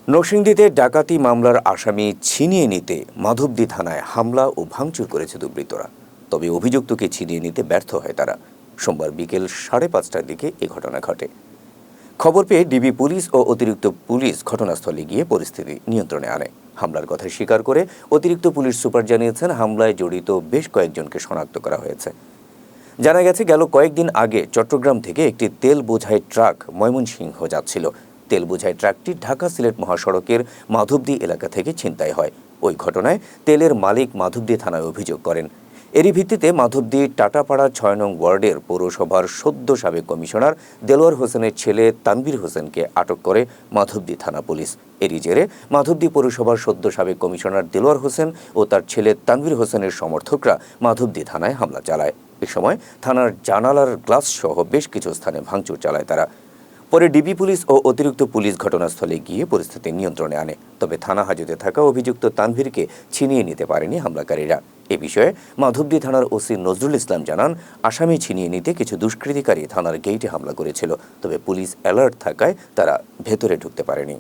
নরসিংদীতে ডাকাতি মামলার আসামি ছিনিয়ে নিতে মাধবদী থানায় হামলা ও ভাঙচুর করেছে দুর্বৃত্তরা। তবে অভিযুক্তকে ছিনিয়ে নিতে ব্যর্থ হয় তারা। সোমবার বিকেল 5:30টার দিকে এ ঘটনা ঘটে। খবর পেয়ে ডিবি পুলিশ ও অতিরিক্ত পুলিশ ঘটনাস্থলে গিয়ে পরিস্থিতি নিয়ন্ত্রণে আনে। হামলার কথা স্বীকার করে অতিরিক্ত পুলিশ সুপার জানিয়েছেন, হামলায় জড়িত বেশ কয়েকজনকে শনাক্ত করা হয়েছে। জানা গেছে, গেল কয়েকদিন আগে চট্টগ্রাম থেকে একটি তেল বোঝাই ট্রাক ময়মনসিংহ যাচ্ছিল। তেল বোঝাই ট্রাকটি ঢাকা সিলেট মহাসড়কের মাধবদী এলাকা থেকে ছিনতাই হয়। ওই ঘটনায় তেলের মালিক মাধবদী থানায় অভিযোগ করেন। এরই ভিত্তিতে মাধবদী টাটাপাড়া ৬ নং ওয়ার্ডের পৌরসভার সদ্য সাবেক কমিশনার দেলোয়ার হোসেনের ছেলে তানভীর হোসেনকে আটক করে মাধবদী থানা পুলিশ। এরই জেরে মাধবদী পৌরসভার সদ্য সাবেক কমিশনার দেলোয়ার হোসেন ও তার ছেলে তানভীর হোসেনের সমর্থকরা মাধবদী থানায় হামলা চালায়। এ সময় থানার জানালার গ্লাস সহ বেশ কিছু স্থানে ভাঙচুর চালায় তারা। পরে ডিবি পুলিশ ও অতিরিক্ত পুলিশ ঘটনাস্থলে গিয়ে পরিস্থিতি নিয়ন্ত্রণে আনে। তবে থানা হাজতে থাকা অভিযুক্ত তানভীরকে ছিনিয়ে নিতে পারেনি হামলাকারীরা। এ বিষয়ে মাধবদী থানার ওসি নজরুল ইসলাম জানান, আসামি ছিনিয়ে নিতে কিছু দুষ্কৃতিকারী থানার গেইটে হামলা করেছিল। তবে পুলিশ অ্যালার্ট থাকায় তারা ভেতরে ঢুকতে পারেনি।